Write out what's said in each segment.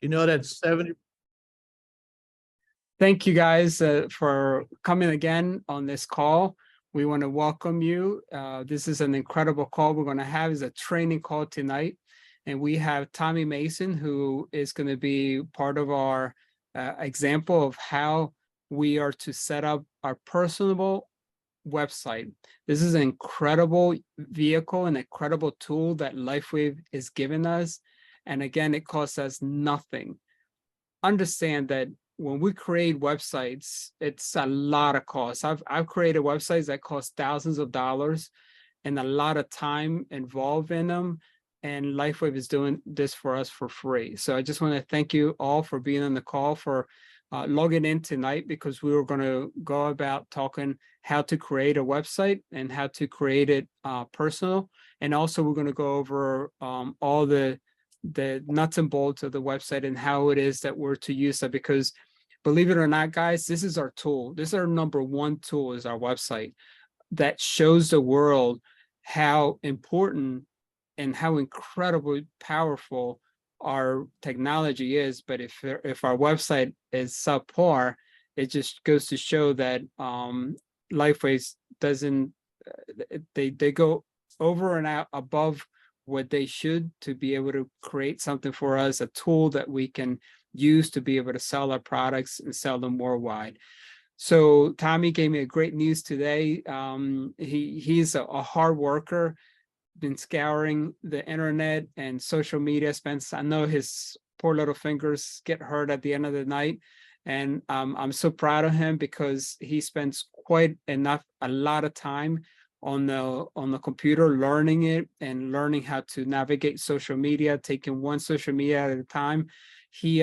You know, that's 70. Thank you guys for coming again on this call. We want to welcome you. This is an incredible call we're going to have. Is a training call tonight. And we have Tommy Mason, who is going to be part of our example of how we are to set up our personable website. This is an incredible vehicle, an incredible tool that LifeWave is giving us. And again, it costs us nothing. Understand that when we create websites, it's a lot of costs. I've created websites that cost thousands of dollars and a lot of time involved in them. And LifeWave is doing this for us for free. So I just want to thank you all for being on the call, for logging in tonight, because we were going to go about talking how to create a website and how to create it personal. And also we're going to go over all the nuts and bolts of the website and how it is that we're to use it, because believe it or not, guys, this is our tool. This is our number one tool, is our website, that shows the world how important and how incredibly powerful our technology is. But if our website is subpar, it just goes to show that LifeWave doesn't, they go over and out above what they should to be able to create something for us, a tool that we can use to be able to sell our products and sell them worldwide. So Tommy gave me a great news today. He's a hard worker, been scouring the internet and social media. I know his poor little fingers get hurt at the end of the night. And I'm so proud of him, because he spends quite a lot of time on the computer, learning it and learning how to navigate social media, taking one social media at a time. He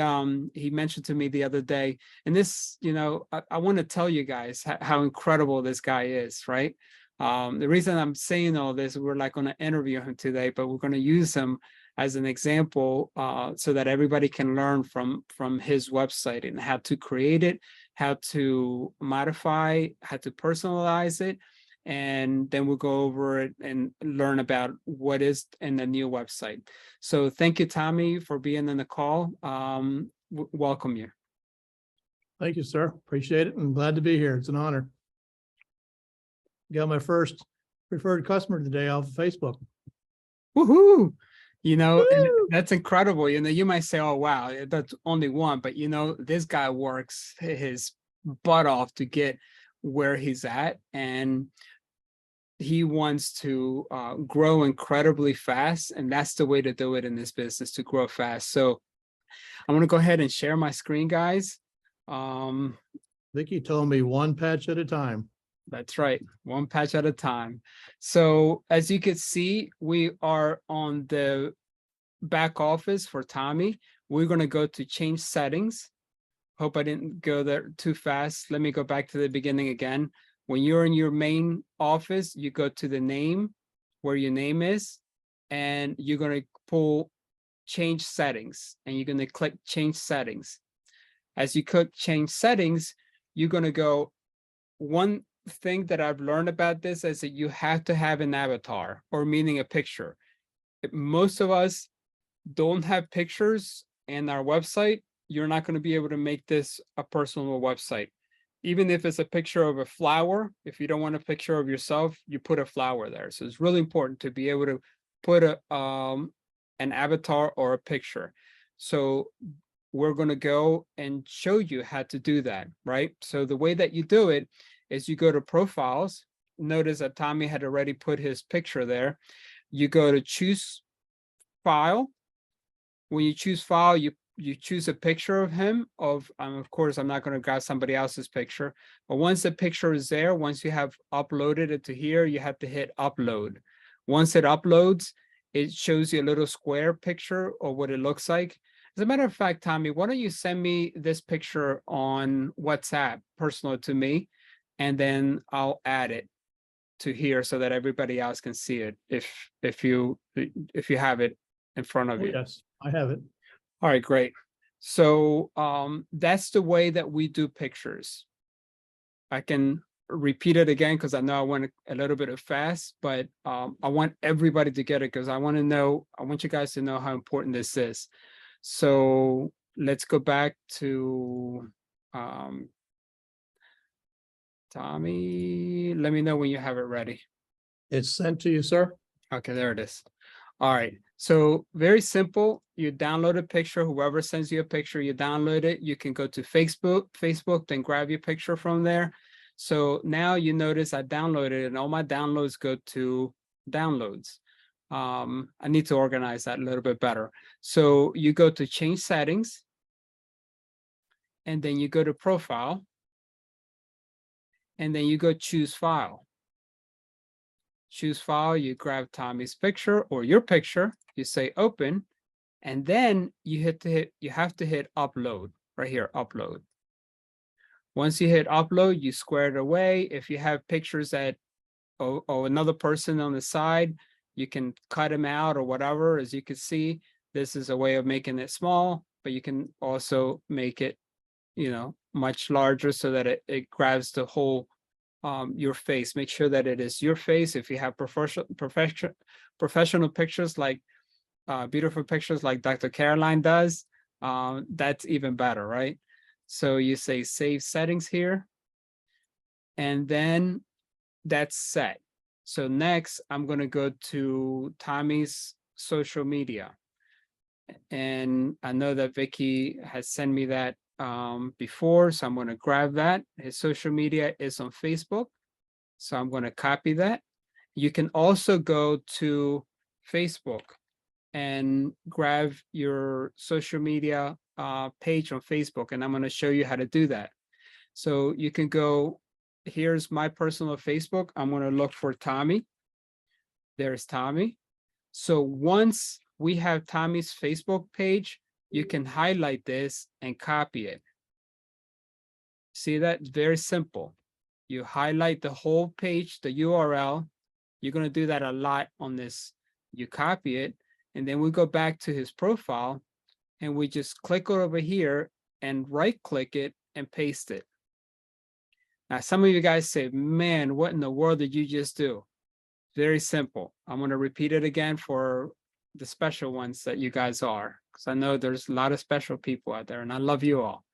mentioned to me the other day, and this, I want to tell you guys how incredible this guy is, right? The reason I'm saying all this, we're like going to interview him today, but we're going to use him as an example so that everybody can learn from his website and how to create it, how to modify, how to personalize it. And then we'll go over it and learn about what is in the new website. So thank you, Tommy, for being on the call. Welcome you. Thank you, sir. Appreciate it. I'm glad to be here. It's an honor. Got my first preferred customer today off of Facebook. Woohoo! And that's incredible. You might say, oh, wow, that's only one. But, this guy works his butt off to get where he's at. And he wants to grow incredibly fast. And that's the way to do it in this business, to grow fast. So I'm going to go ahead and share my screen, guys. Vicky told me one patch at a time. That's right. One patch at a time. So as you can see, we are on the back office for Tommy. We're going to go to change settings. Hope I didn't go there too fast. Let me go back to the beginning again. When you're in your main office, you go to the name, where your name is, and you're going to pull change settings, and you're going to click change settings. As you click change settings, you're going to go, one thing that I've learned about this is that you have to have an avatar, or meaning a picture. Most of us don't have pictures in our website. You're not going to be able to make this a personal website. Even if it's a picture of a flower, if you don't want a picture of yourself, you put a flower there. So it's really important to be able to put an avatar or a picture. So we're going to go and show you how to do that, right? So the way that you do it is you go to profiles. Notice that Tommy had already put his picture there. You go to choose file. When you choose file, you choose a picture of him. Of course, I'm not going to grab somebody else's picture. But once the picture is there, once you have uploaded it to here, you have to hit upload. Once it uploads, it shows you a little square picture of what it looks like. As a matter of fact, Tommy, why don't you send me this picture on WhatsApp, personal to me, and then I'll add it to here so that everybody else can see it if you have it in front of you. Yes, I have it. All right, great. So that's the way that we do pictures. I can repeat it again because I know I went a little bit fast, but I want everybody to get it because I want you guys to know how important this is. So let's go back to Tommy. Let me know when you have it ready. It's sent to you, sir. Okay, there it is. All right. So very simple. You download a picture. Whoever sends you a picture, you download it. You can go to Facebook, then grab your picture from there. So now you notice I downloaded it and all my downloads go to downloads. I need to organize that a little bit better. So you go to change settings, and then you go to profile, and then you go choose file. Choose file, you grab Tommy's picture or your picture, you say open, and then you have to hit upload right here, upload. Once you hit upload, you square it away. If you have pictures that or another person on the side, you can cut them out or whatever. As you can see, this is a way of making it small, but you can also make it, you know, much larger so that it grabs the whole your face. Make sure that it is your face. If you have professional pictures like beautiful pictures like Dr. Caroline does, that's even better, right? So you say save settings here, and then that's set. So next, I'm going to go to Tommy's social media. And I know that Vicky has sent me that before, so I'm going to grab that. His social media is on Facebook, so I'm going to copy that. You can also go to Facebook and grab your social media page on Facebook, and I'm going to show you how to do that. So you can go, here's my personal Facebook. I'm going to look for Tommy. There's Tommy. So once we have Tommy's Facebook page, you can highlight this and copy it. See that? Very simple. You highlight the whole page, the URL. You're going to do that a lot on this. You copy it, and then we go back to his profile, and we just click over here and right-click it and paste it. Now, some of you guys say, man, what in the world did you just do? Very simple. I'm going to repeat it again for the special ones that you guys are, because I know there's a lot of special people out there, and I love you all.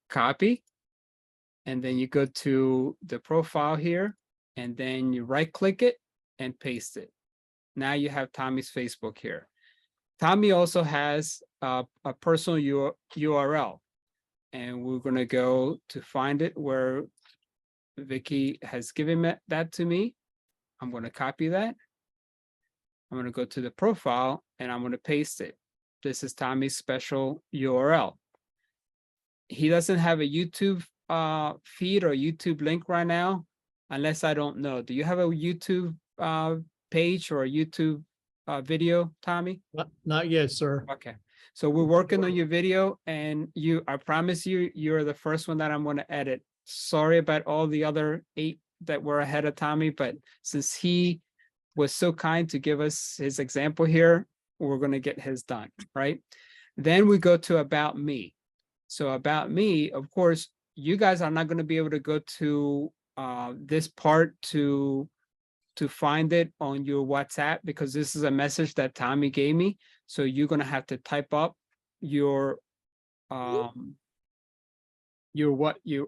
Copy, and then you go to the profile here, and then you right-click it and paste it. Now you have Tommy's Facebook here. Tommy also has a personal URL, and we're going to go to find it where Vicky has given that to me. I'm going to copy that. I'm going to go to the profile and I'm going to paste it. This is Tommy's special URL. He doesn't have a YouTube feed or YouTube link right now, unless I don't know. Do you have a YouTube page or a YouTube video, Tommy? Not yet, sir. Okay. So we're working on your video, and I promise you, you're the first one that I'm going to edit. Sorry about all the other 8 that were ahead of Tommy, but since he was so kind to give us his example here, we're going to get his done, right? Then we go to About Me. So About Me, of course, you guys are not going to be able to go to this part to find it on your WhatsApp, because this is a message that Tommy gave me. So you're going to have to type up your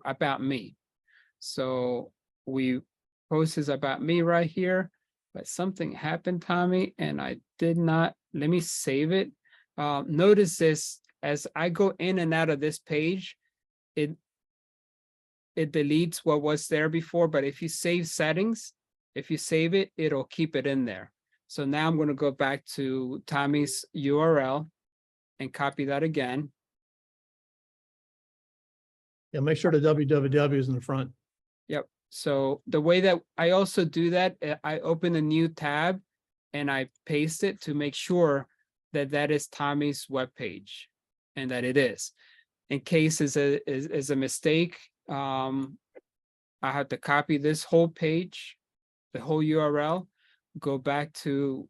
About Me. So we post his About Me right here, but something happened, Tommy, and I did not. Let me save it. Notice this, as I go in and out of this page, it deletes what was there before, but if you save settings, if you save it, it'll keep it in there. So now I'm going to go back to Tommy's URL and copy that again. Yeah, make sure the www is in the front. Yep. So the way that I also do that, I open a new tab and I paste it to make sure that that is Tommy's webpage, and that it is. In case is a mistake, I have to copy this whole page, the whole URL, go back to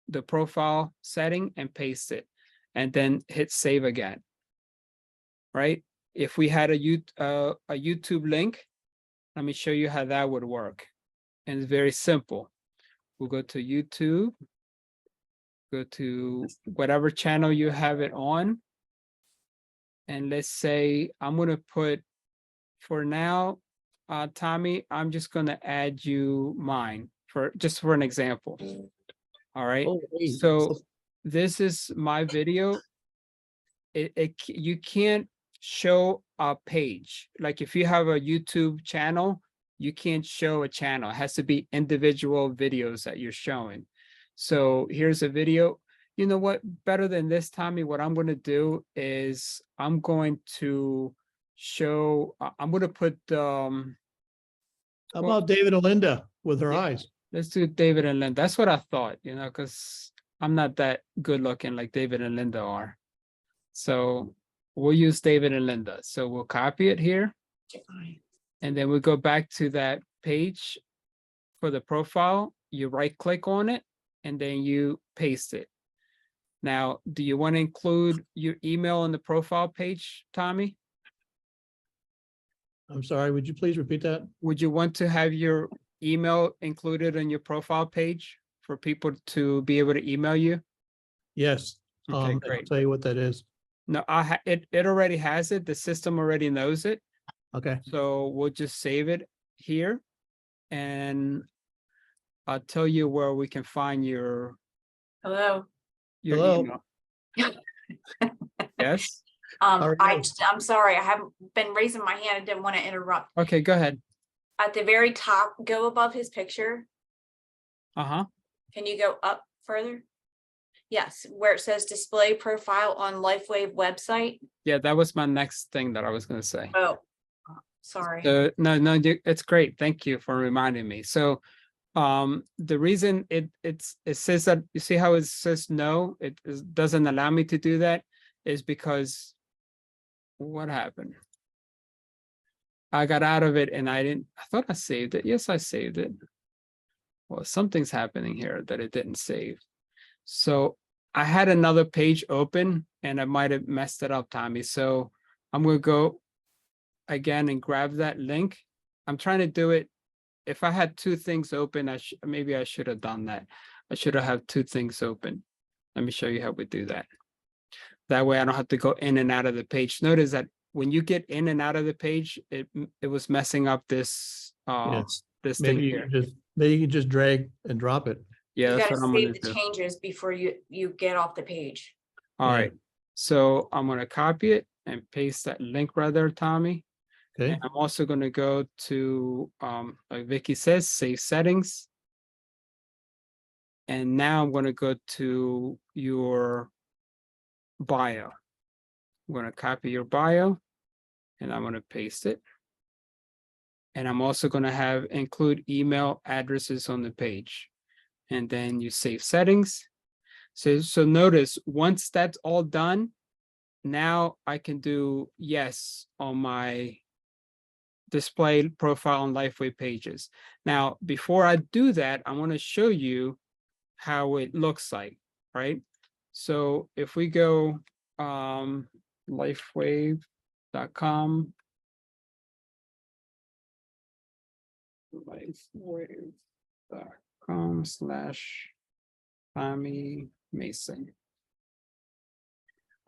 the profile setting and paste it, and then hit save again, right? If we had a YouTube link, let me show you how that would work. And it's very simple. We'll go to YouTube, go to whatever channel you have it on. And let's say I'm going to put, for now, Tommy, I'm just going to add you mine for just for an example. All right. Oh, wait. So this is my video. You can't show a page. Like if you have a YouTube channel, you can't show a channel. It has to be individual videos that you're showing. So here's a video. You know what? Better than this, Tommy, what I'm going to do is I'm going to show, I'm going to put, How about David and Linda with her Yeah. eyes? let's do David and Linda. That's what I thought, because I'm not that good looking like David and Linda are. So we'll use David and Linda. So we'll copy it here. And then we go back to that page for the profile. You right click on it and then you paste it. Now, do you want to include your email on the profile page, Tommy? I'm sorry, would you please repeat that? Would you want to have your email included on your profile page for people to be able to email you? Yes. Okay, I'll great. tell you what that is. No, it already has it. The system already knows it. Okay. So we'll just save it here. And I'll tell you where we can find your Hello. Hello. email. Yes. How are you? I'm sorry, I haven't been raising my hand. I didn't want to interrupt. Okay, go ahead. At the very top, go above his picture. Uh-huh. Can you go up further? Yes, where it says display profile on LifeWave website. Yeah, that was my next thing that I was going to say. Oh, sorry. No, it's great. Thank you for reminding me. So the reason it says that, you see how it says no, it doesn't allow me to do that, is because what happened? I got out of it and I thought I saved it. Yes, I saved it. Well, something's happening here that it didn't save. So I had another page open and I might have messed it up, Tommy. So I'm going to go again and grab that link. I'm trying to do it. If I had two things open, maybe I should have done that. I should have had two things open. Let me show you how we do that. That way I don't have to go in and out of the page. Notice that when you get in and out of the page, it was messing up this Yes. this Maybe thing you here. can just drag and drop it. Yeah, You that's gotta what I'm gonna save the do. changes before you get off the page. All Yeah. right. So I'm gonna copy it and paste that link right there, Tommy. Okay. And I'm also gonna go to like Vicky says, save settings. And now I'm gonna go to your bio. I'm gonna copy your bio and I'm gonna paste it. And I'm also gonna include email addresses on the page. And then you save settings. So notice, once that's all done, now I can do yes on my display profile on LifeWave pages. Now, before I do that, I want to show you how it looks like, right? So if we go lifewave.com, lifewave.com/Tommy Mason.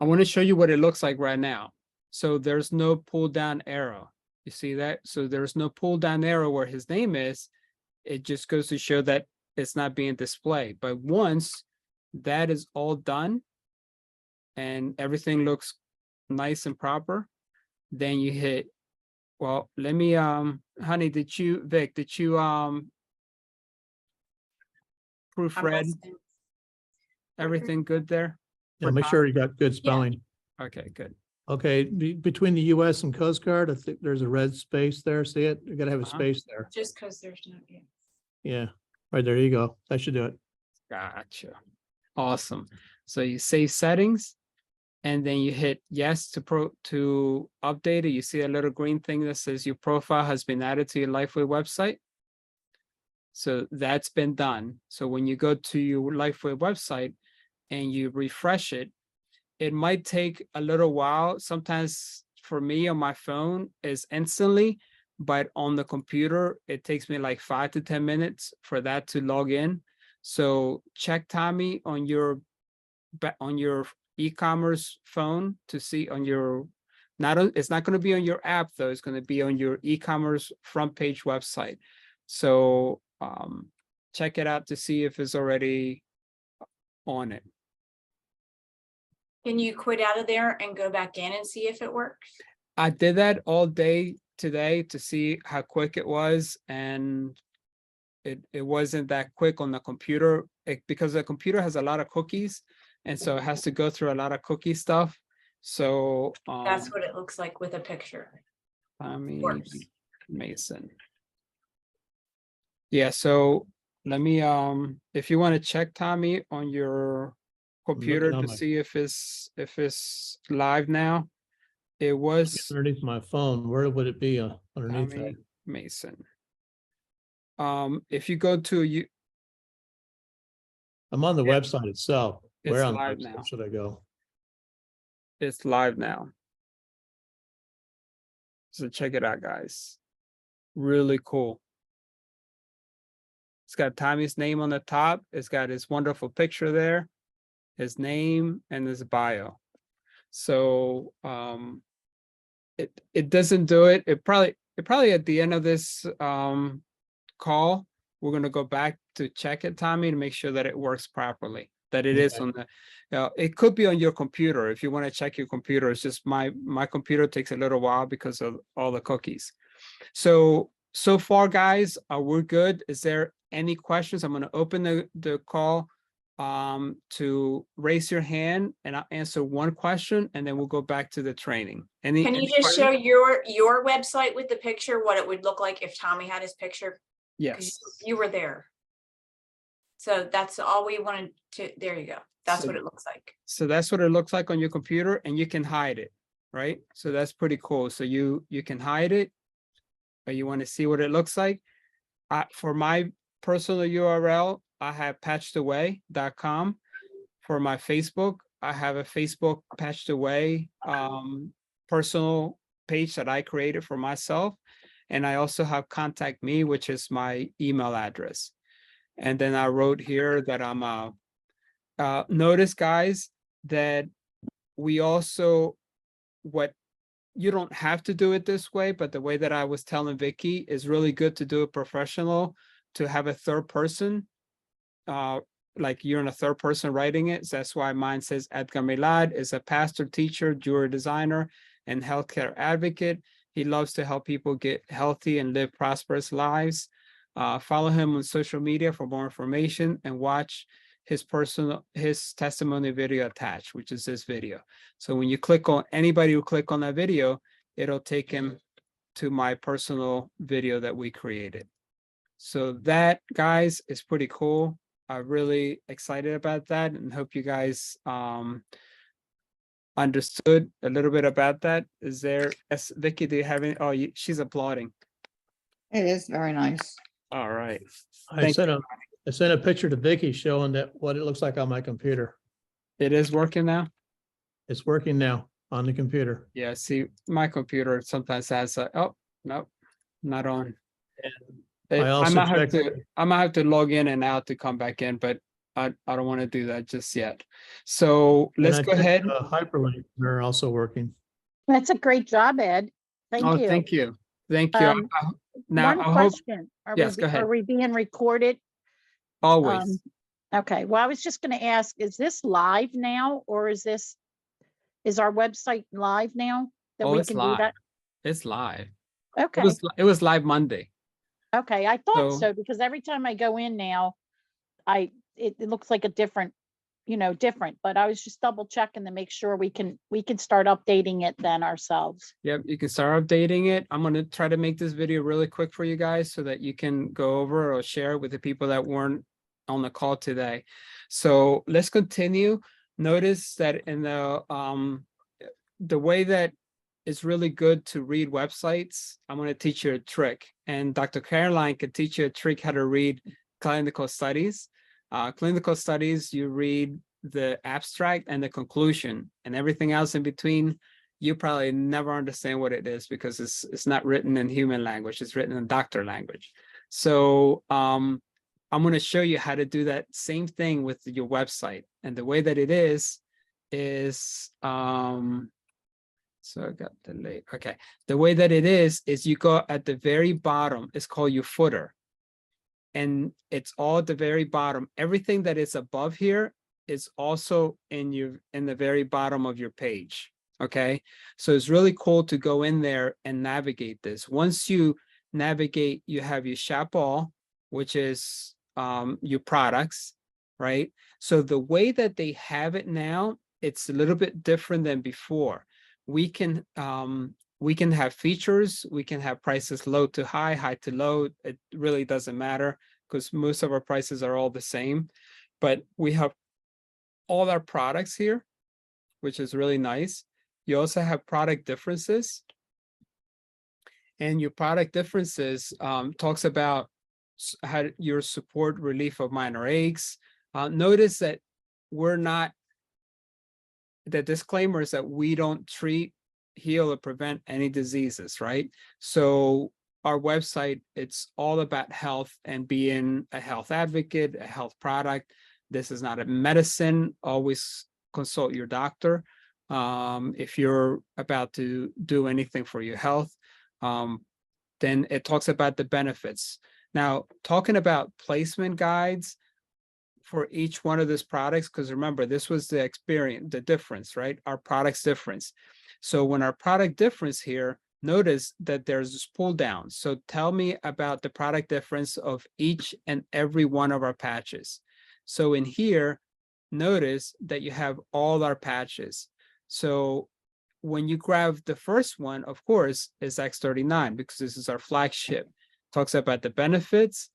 I want to show you what it looks like right now. So there's no pull down arrow. You see that? So there's no pull down arrow where his name is. It just goes to show that it's not being displayed. But once that is all done and everything looks nice and proper, then you hit, well, let me, honey, Vic, did you I'm proofread listening. everything good there? Yeah, make sure you got good spelling. Okay, good. Okay, between the US and Coast Guard, I think there's a red space there. See it? You gotta have a Uh-huh. space there. Just because there's no. Yeah, right there you go. That should do it. Gotcha. Awesome. So you save settings and then you hit yes to update it. You see a little green thing that says your profile has been added to your LifeWave website. So that's been done. So when you go to your LifeWave website and you refresh it, it might take a little while. Sometimes for me on my phone is instantly, but on the computer, it takes me like 5 to 10 minutes for that to log in. So check, Tommy, on your e-commerce phone to see on your It's not going to be on your app though. It's going to be on your e-commerce front page website. So check it out to see if it's already on it. Can you quit out of there and go back in and see if it works? I did that all day today to see how quick it was, and it wasn't that quick on the computer because the computer has a lot of cookies, and so it has to go through a lot of cookie stuff. So That's what it looks like with a picture. Tommy Works. Mason. Yeah, so let me if you want to check Tommy on your computer looking on to my- see if it's live now. It was Underneath my phone, where would it be underneath that? Tommy Mason. If you go to you, I'm on the Yeah. website itself. It's Where on the live website now. should I go? it's live now. So check it out, guys. Really cool. It's got Tommy's name on the top. It's got his wonderful picture there, his name and his bio. So it doesn't do it. It probably at the end of this call, we're gonna go back to check it, Tommy, to make sure that it works properly. That it is Okay. on the it could be on your computer. If you want to check your computer, it's just my computer takes a little while because of all the cookies. So far, guys, we're good. Is there any questions? I'm going to open the call to raise your hand, and I'll answer one question, and then we'll go back to the training. Can you any just questions? show your website with the picture, what it would look like if Tommy had his picture? 'Cause Yes. you were there. So that's all we wanted to, there you go. That's So- what it looks like. So that's what it looks like on your computer, and you can hide it, right? So that's pretty cool. So you can hide it, but you want to see what it looks like. For my personal URL, I have patchedaway.com. For my Facebook, I have a Facebook patched away personal page that I created for myself. And I also have contact me, which is my email address. And then I wrote here that I'm notice, guys, that we also, what you don't have to do it this way, but the way that I was telling Vicky is really good to do it professional, to have a third person, like you're in a third person writing it. So that's why mine says Edgar Milad is a pastor, teacher, jewelry designer, and healthcare advocate. He loves to help people get healthy and live prosperous lives. Follow him on social media for more information, and watch his testimony video attached, which is this video. So when you click on, anybody who click on that video, it'll take him to my personal video that we created. So that, guys, is pretty cool. I'm really excited about that, and hope you guys understood a little bit about that. Is there, Vicky, do you have any? Oh, she's applauding. It is very nice. All right. I Thank sent a picture to Vicky showing that what it looks like on my computer. It is working now? It's working now on the computer. Yeah, see, my computer sometimes has oh, no, not on. I also might have checked- I might have to log in and out to come back in, but I don't want to do that just yet. So And let's I go checked, ahead. Hyperlink, they're also working. That's a great job, Ed. Oh, Thank you. thank you. Thank you. Now, One I hope question. Yes, go ahead. Are we being recorded? always. Okay, well, I was just gonna ask, is this live now, or is our website live now? That Oh, we it's can do live. that? It's live. Okay, It was live Monday. okay, I thought So- so, because every time I go in now, it looks like a different, but I was just double checking to make sure we can start updating it then ourselves. Yep, you can start updating it. I'm gonna try to make this video really quick for you guys so that you can go over or share it with the people that weren't on the call today. So let's continue. Notice that in the way that it's really good to read websites, I'm gonna teach you a trick. And Dr. Caroline can teach you a trick how to read clinical studies. Clinical studies, you read the abstract and the conclusion, and everything else in between, you probably never understand what it is because it's not written in human language, it's written in doctor language. So I'm going to show you how to do that same thing with your website. And the way that it is So I got delayed. Okay. The way that it is you go at the very bottom. It's called your footer. And it's all at the very bottom. Everything that is above here is also in the very bottom of your page. Okay. So it's really cool to go in there and navigate this. Once you navigate, you have your shop all, which is your products, right? So the way that they have it now, it's a little bit different than before. We can have features, we can have prices low to high, high to low. It really doesn't matter because most of our prices are all the same. But we have all our products here, which is really nice. You also have product differences. And your product differences talks about how your support relief of minor aches. Notice that the disclaimer is that we don't treat, heal, or prevent any diseases, right? So our website, it's all about health and being a health advocate, a health product. This is not a medicine. Always consult your doctor if you're about to do anything for your health. Then it talks about the benefits. Now, talking about placement guides for each one of these products, because remember, this was the experience, the difference, right? Our product's difference. So when our product difference here, notice that there's this pull down. So tell me about the product difference of each and every one of our patches. So in here, notice that you have all our patches. So when you grab the first one, of course, is X39 because this is our flagship. Talks about the benefits,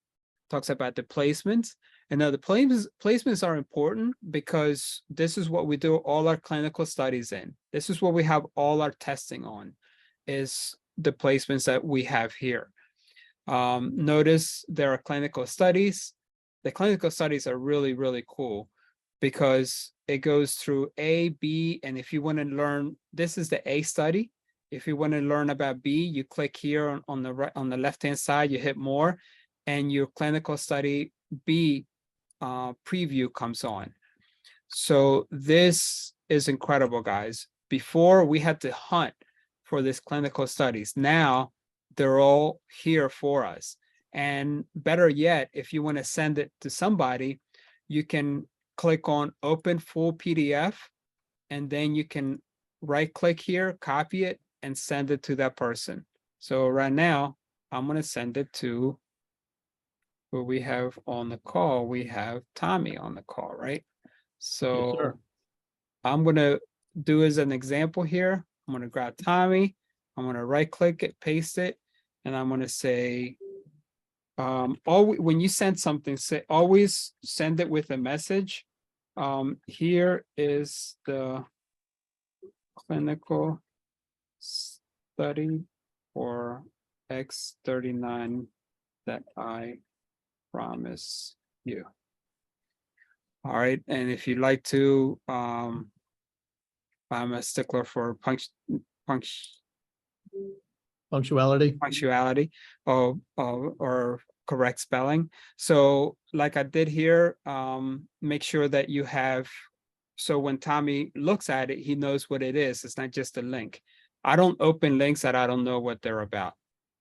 talks about the placements. And now the placements are important because this is what we do all our clinical studies in. This is what we have all our testing on, is the placements that we have here. Notice there are clinical studies. The clinical studies are really, really cool because it goes through A, B, and if you want to learn, this is the A study. If you want to learn about B, you click here on the right, on the left-hand side, you hit more, and your clinical study B preview comes on. So this is incredible, guys. Before we had to hunt for these clinical studies. Now they're all here for us. And better yet, if you want to send it to somebody, you can click on open full PDF, and then you can right click here, copy it, and send it to that person. So right now, I'm going to send it to who we have on the call. We have Tommy on the call, right? So sir. I'm going to do as an example here. I'm going to grab Tommy. I'm going to right click it, paste it, and I'm going to say, when you send something, always send it with a message. Here is the clinical study for X39 that I promise you. All right, and if you'd like to, I'm a stickler for punctuality or correct spelling. So like I did here, make sure that you have, so when Tommy looks at it, he knows what it is. It's not just a link. I don't open links that I don't know what they're about.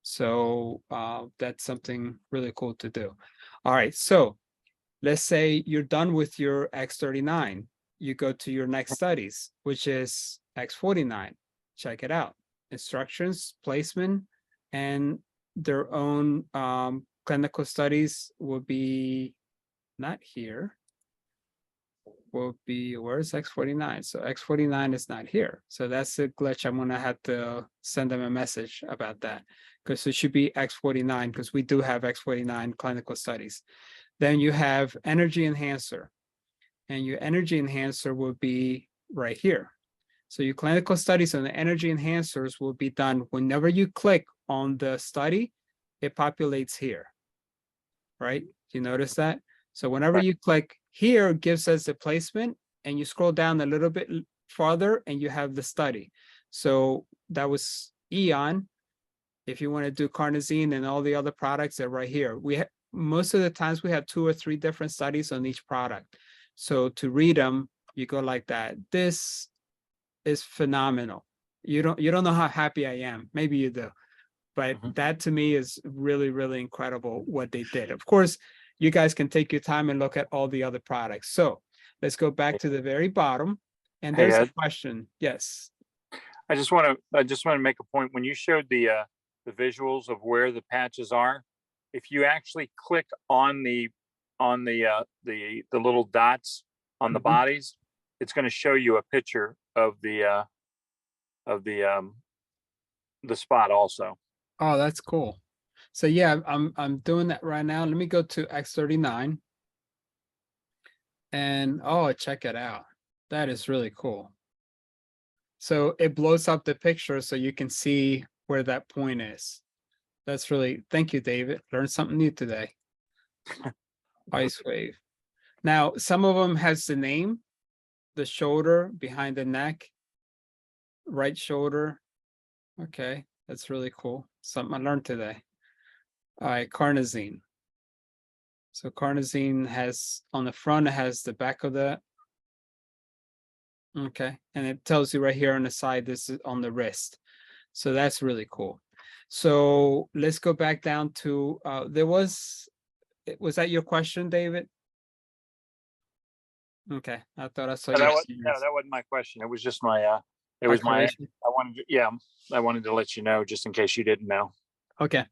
So that's something really cool to do. All right, so let's say you're done with your X39. You go to your next studies, which is X49. Check it out. Instructions, placement, and their own clinical studies will be not here. Will be, where's X49? So X49 is not here. So that's a glitch. I'm gonna have to send them a message about that because it should be X49 because we do have X49 clinical studies. Then you have energy enhancer, and your energy enhancer will be right here. So your clinical studies on the energy enhancers will be done whenever you click on the study, it populates here, right? You notice that? So whenever you click here, it gives us the placement, and you scroll down a little bit farther and you have the study. So that was Eon. If you want to do carnosine and all the other products, they're right here. Most of the times we have 2 or 3 different studies on each product. So to read them, you go like that. This is phenomenal. You don't know how happy I am. Maybe you do. But Mhm. that to me is really, really incredible what they did. Of course, you guys can take your time and look at all the other products. So let's go back to the very bottom. And Hey, there's a Ed. question. Yes. I just want to make a point. When you showed the visuals of where the patches are, if you actually click on the little dots on the Mhm. bodies, it's going to show you a picture of of the um the spot also. Oh, that's cool. So yeah, I'm doing that right now. Let me go to X39. And oh, check it out. That is really cool. So it blows up the picture so you can see where that point is. That's really, thank you, David. Learned something new today. Ice wave. Now, some of them has the name, the shoulder, behind the neck, right shoulder. Okay, that's really cool. Something I learned today. All right, carnosine. So carnosine has, on the front, it has the back of the, okay, and it tells you right here on the side, this is on the wrist. So that's really cool. So let's go back down to, was that your question, David? Okay, I thought I saw No, your that wasn't my question. It was just my it was my calculation. I wanted to let you know just in case you didn't know. Okay,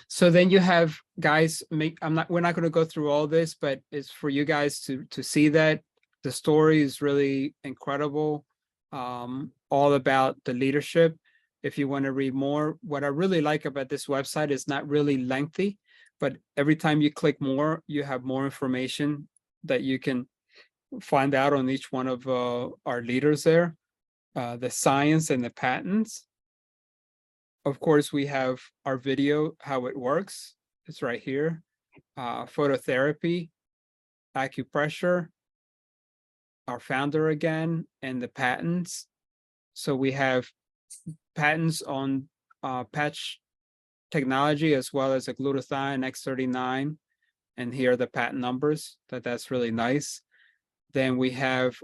so then you have guys we're not going to go through all this, but it's for you guys to see that the story is really incredible, all about the leadership. If you want to read more, what I really like about this website is not really lengthy, but every time you click more, you have more information that you can find out on each one of our leaders there, the science and the patents. Of course, we have our video, how it works. It's right here. Phototherapy, acupressure, our founder again, and the patents. So we have patents on patch technology as well as a glutathione X39. And here are the patent numbers. That's really nice. Then we have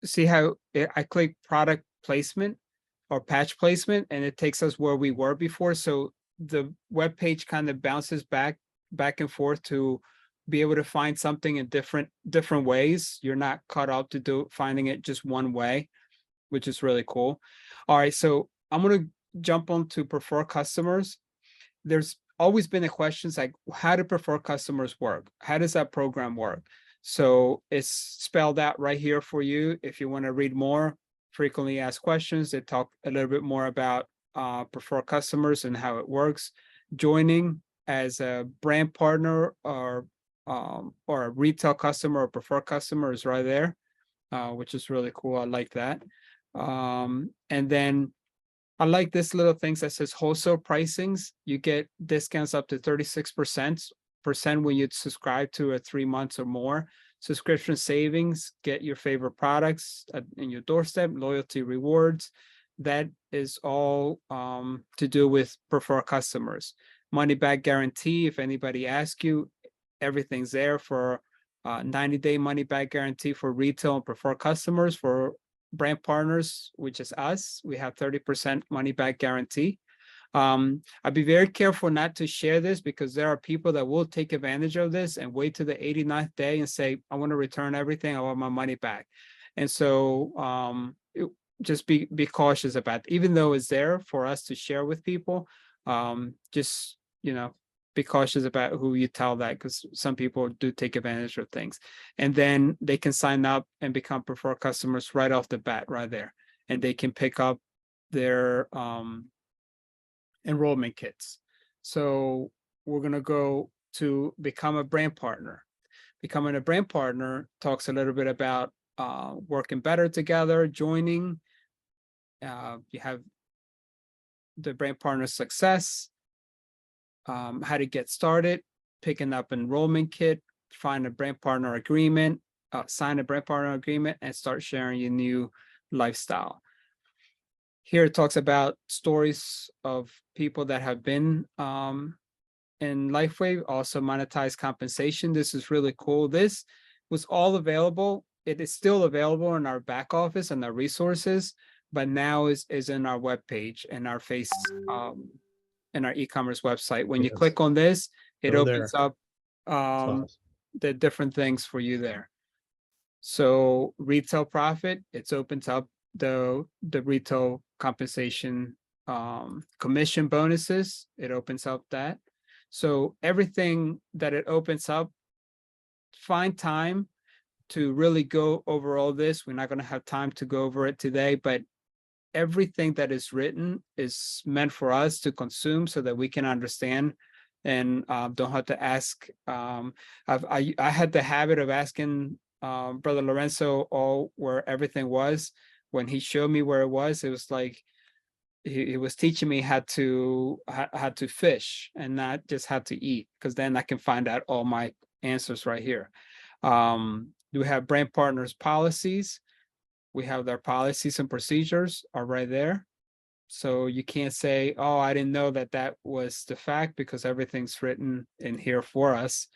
see how I click product placement or patch placement, and it takes us where we were before. So the web page kind of bounces back and forth to be able to find something in different ways. You're not cut out to finding it just one way, which is really cool. All right, so I'm gonna jump on to prefer customers. There's always been a questions like, how do prefer customers work? How does that program work? So it's spelled out right here for you. If you want to read more, frequently asked questions, they talk a little bit more about prefer customers and how it works. Joining as a brand partner or a retail customer or prefer customer is right there, which is really cool. I like that. And then I like this little thing that says wholesale pricings. You get discounts up to 36% when you subscribe to a 3 months or more. Subscription savings, get your favorite products in your doorstep, loyalty rewards. That is all to do with prefer customers. Money back guarantee, if anybody asks you, everything's there for 90-day money back guarantee for retail and prefer customers. For brand partners, which is us, we have 30% money back guarantee. I'd be very careful not to share this because there are people that will take advantage of this and wait to the 89th day and say, I want to return everything, I want my money back. And so just be cautious about it. Even though it's there for us to share with people, just, be cautious about who you tell that, because some people do take advantage of things. And then they can sign up and become preferred customers right off the bat, right there. And they can pick up their enrollment kits. So we're going to go to become a brand partner. Becoming a brand partner talks a little bit about working better together, joining. You have the brand partner success, how to get started, picking up enrollment kit, find a brand partner agreement, sign a brand partner agreement, and start sharing your new lifestyle. Here it talks about stories of people that have been in LifeWave, also monetize compensation. This is really cool. This was all available it is still available in our back office and our resources, but now is in our webpage and our in our e-commerce website. When you Yes. click on this, it Go opens there. up It's awesome. the different things for you there. So retail profit, it's opens up the retail compensation, commission bonuses, it opens up that. So everything that it opens up, find time to really go over all this. We're not going to have time to go over it today, but everything that is written is meant for us to consume so that we can understand and don't have to ask. I had the habit of asking Brother Lorenzo all where everything was. When he showed me where it was like he was teaching me how to fish and not just how to eat, because then I can find out all my answers right here. We have brand partners policies. We have their policies and procedures are right there. So you can't say, oh, I didn't know that that was the fact, because everything's written in here for us.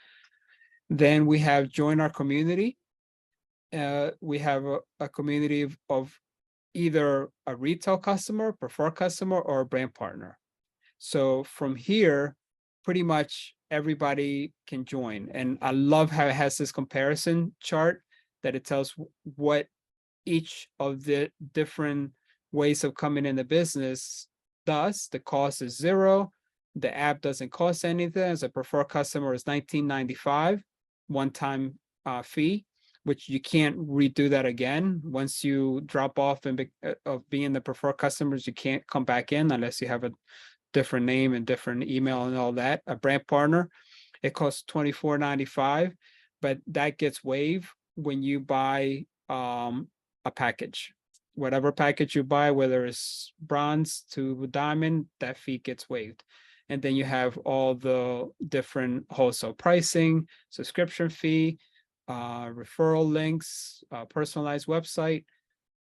Then we have join our community. We have a community of either a retail customer, preferred customer, or a brand partner. So from here, pretty much everybody can join. And I love how it has this comparison chart that it tells what each of the different ways of coming in the business does. The cost is $0. The app doesn't cost anything. As a preferred customer is $19.95, one-time fee, which you can't redo that again. Once you drop off of being the preferred customers, you can't come back in unless you have a different name and different email and all that. A brand partner, it costs $24.95, but that gets waived when you buy a package. Whatever package you buy, whether it's bronze to diamond, that fee gets waived. And then you have all the different wholesale pricing, subscription fee, referral links, personalized website,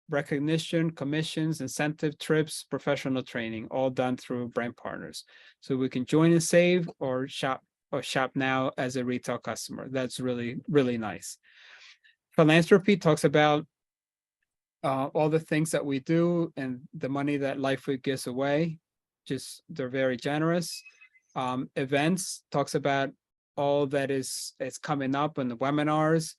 recognition, commissions, incentive trips, professional training, all done through brand partners. So we can join and save or shop now as a retail customer. That's really, really nice. Philanthropy talks about all the things that we do and the money that LifeWave gives away. Just they're very generous. Events talks about all that is coming up in the webinars.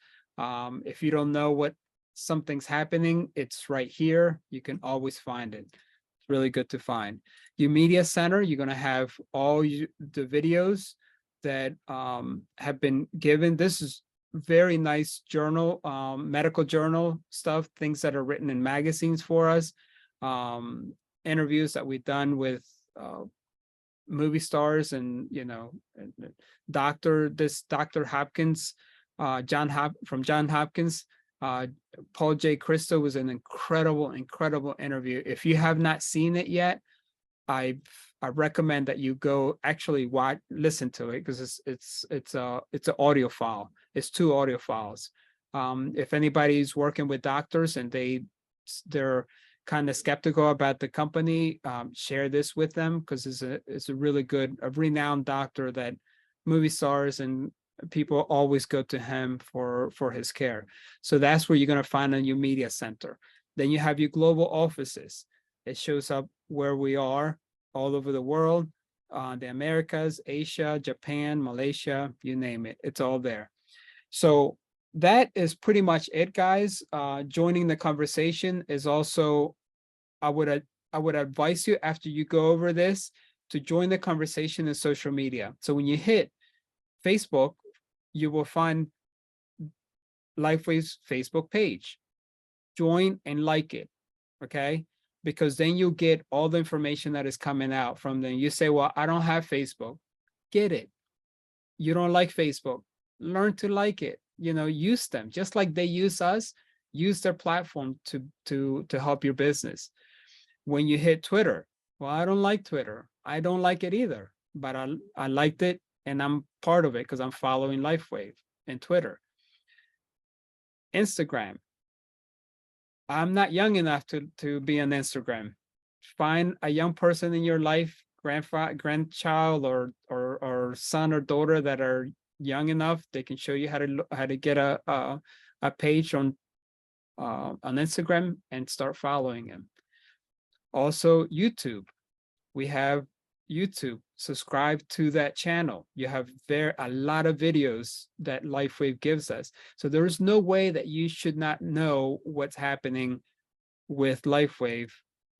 If you don't know what something's happening, it's right here. You can always find it. It's really good to find. Your media center, you're going to have all the videos that have been given. This is very nice journal, medical journal stuff, things that are written in magazines for us, interviews that we've done with movie stars and, Dr. Hopkins, from John Hopkins, Paul J. Christo was an incredible interview. If you have not seen it yet, I recommend that you go actually listen to it, because it's an audio file. It's 2 audio files. If anybody's working with doctors and they're kind of skeptical about the company, share this with them, because it's a really good, a renowned doctor that movie stars and people always go to him for his care. So that's where you're going to find a new media center. Then you have your global offices. It shows up where we are all over the world, the Americas, Asia, Japan, Malaysia, you name it, it's all there. So that is pretty much it, guys. Joining the conversation is also, I would advise you, after you go over this, to join the conversation in social media. So when you hit Facebook, you will find LifeWave's Facebook page. Join and like it, okay? Because then you get all the information that is coming out from them. You say, well, I don't have Facebook. Get it. You don't like Facebook. Learn to like it. Use them. Just like they use us, use their platform to help your business. When you hit Twitter, well, I don't like Twitter. I don't like it either, but I liked it and I'm part of it because I'm following LifeWave and Twitter. Instagram. I'm not young enough to be on Instagram. Find a young person in your life, grandchild or son or daughter that are young enough. They can show you how to get a page on on Instagram and start following him. Also, YouTube. We have YouTube. Subscribe to that channel. You have there a lot of videos that LifeWave gives us. So there is no way that you should not know what's happening with LifeWave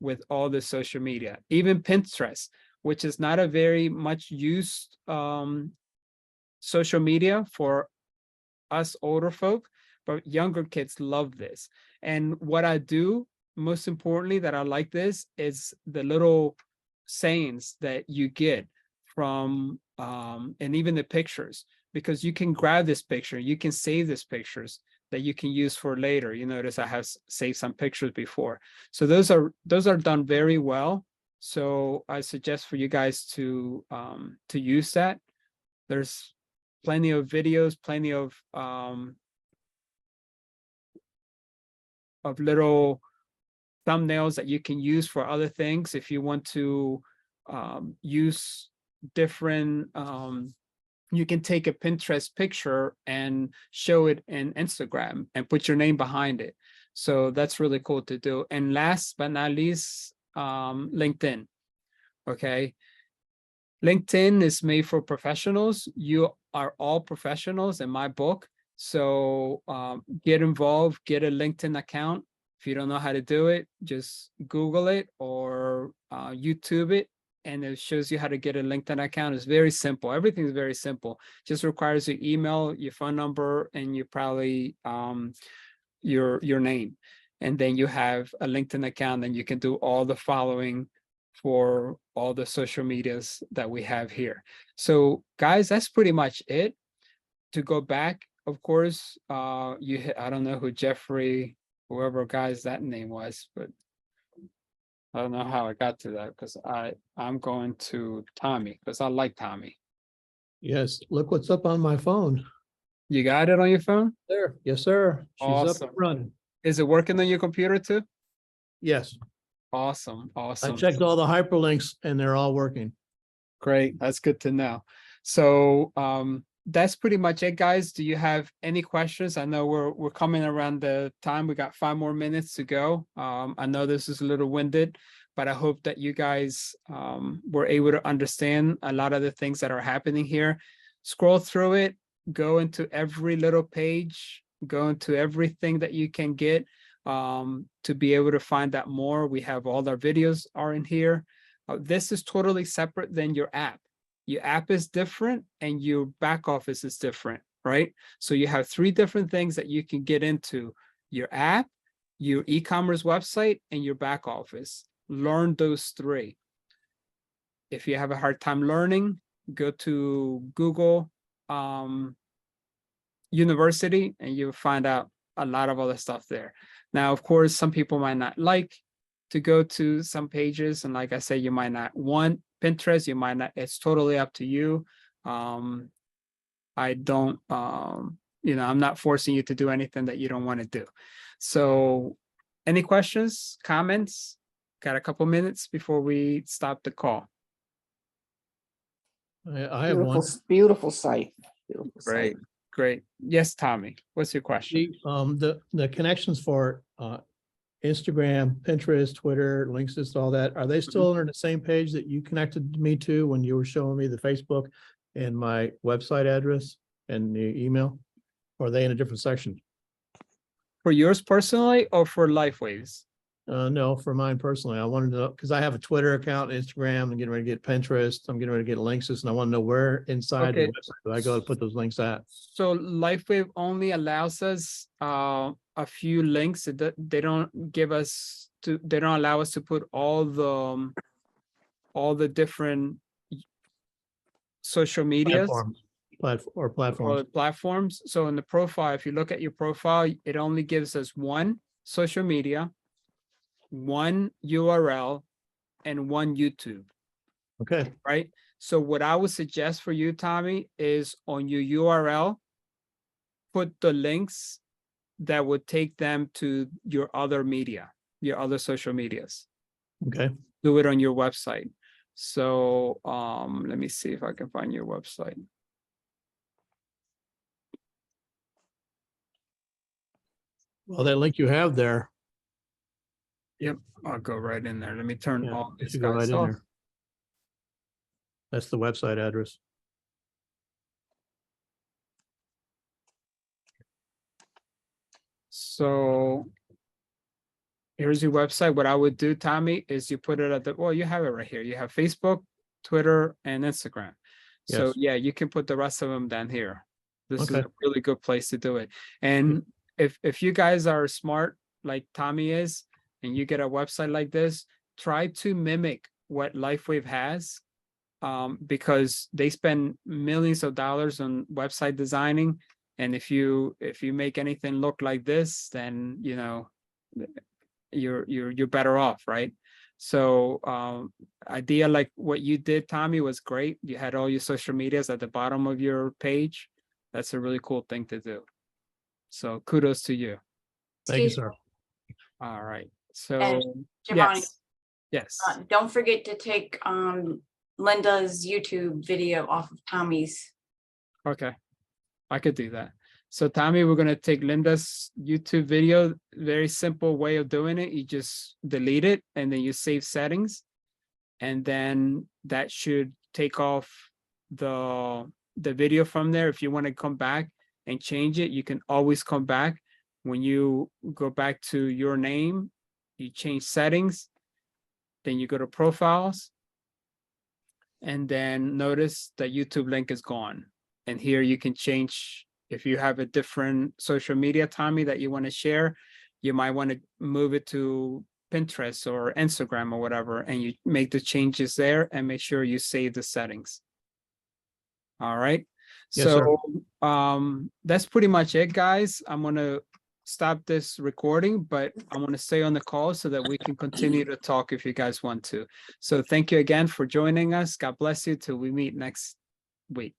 with all the social media, even Pinterest, which is not a very much used social media for us older folk, but younger kids love this. And what I do, most importantly, that I like this is the little sayings that you get from, and even the pictures, because you can grab this picture, you can save these pictures that you can use for later. You notice I have saved some pictures before. So those are done very well. So I suggest for you guys to use that. There's plenty of videos, plenty of little thumbnails that you can use for other things. If you want to use different, you can take a Pinterest picture and show it in Instagram and put your name behind it. So that's really cool to do. And last but not least, LinkedIn. Okay. LinkedIn is made for professionals. You are all professionals in my book. So get involved, get a LinkedIn account. If you don't know how to do it, just Google it or YouTube it, and it shows you how to get a LinkedIn account. It's very simple. Everything is very simple. Just requires your email, your phone number, and you probably your name. And then you have a LinkedIn account, and you can do all the following for all the social medias that we have here. So guys, that's pretty much it. To go back, of course, I don't know who Jeffrey, whoever guy's that name was, but I don't know how I got to that, because I'm going to Tommy, because I like Tommy. Yes, look what's up on my phone. You got it on your phone? There, yes, sir. She's up Awesome. and running. Is it working on your computer too? Yes, Awesome, I awesome. checked all the hyperlinks and they're all working. Great, that's good to know. So that's pretty much it, guys. Do you have any questions? I know we're coming around the time. We got 5 more minutes to go. I know this is a little winded, but I hope that you guys were able to understand a lot of the things that are happening here. Scroll through it, go into every little page, go into everything that you can get to be able to find out more. We have all our videos are in here. This is totally separate than your app. Your app is different and your back office is different, right? So you have 3 different things that you can get into: your app, your e-commerce website, and your back office. Learn those 3. If you have a hard time learning, go to Google University and you'll find out a lot of other stuff there. Now, of course, some people might not like to go to some pages, and like I said, you might not want Pinterest, you might not, it's totally up to you. I don't, I'm not forcing you to do anything that you don't want to do. So any questions, comments? Got a couple minutes before we stop the call. I have one. Beautiful site. Beautiful site. Great. Yes, Tommy, what's your question? The connections for Instagram, Pinterest, Twitter, links to all that, are they still under the same page that you connected me to when you were showing me the Facebook and my website address and the email? Or are they in a different section? For yours personally or for LifeWaves? No, for mine personally. I wanted to know, because I have a Twitter account, Instagram, I'm getting ready to get Pinterest, I'm getting ready to get links, and I want to know where inside the Okay. website do I go to put those links at. So LifeWave only allows us a few links. They don't give us to. They don't allow us to put all the different social medias or platforms. So in the profile, if you look at your profile, it only gives us one social media, one URL, and one YouTube. Okay, Right? So what I would suggest for you, Tommy, is on your URL, put the links that would take them to your other media, your other social medias. okay. Do it on your website. So let me see if I can find your website. Well, that link you have there, Yep, I'll go right in there. Let me turn yeah, all you this should go right guys in off. there. That's the website address. So here's your website. What I would do, Tommy, is you put it at the, well, you have it right here. You have Facebook, Twitter, and Instagram. So Yes. yeah, you can put the rest of them down here. This is Okay. a really good place to do it. And if you guys are smart like Tommy is, and you get a website like this, try to mimic what LifeWave has, because they spend millions of dollars on website designing. And if you make anything look like this, then you know you're better off, right? So idea like what you did, Tommy, was great. You had all your social medias at the bottom of your page. That's a really cool thing to do. So kudos to you. Thank you, Excuse sir. All right. So Giovanni, yes, yes. don't forget to take Linda's YouTube video off of Tommy's. Okay, I could do that. So Tommy, we're gonna take Linda's YouTube video. Very simple way of doing it. You just delete it and then you save settings. And then that should take off the video from there. If you want to come back and change it, you can always come back. When you go back to your name, you change settings, then you go to profiles, and then notice the YouTube link is gone. And here you can change, if you have a different social media, Tommy, that you want to share, you might want to move it to Pinterest or Instagram or whatever, and you make the changes there and make sure you save the settings. All right. Yes, sir. So that's pretty much it, guys. I'm gonna stop this recording, but I want to stay on the call so that we can continue to talk if you guys want to. So thank you again for joining us. God bless you till we meet next week.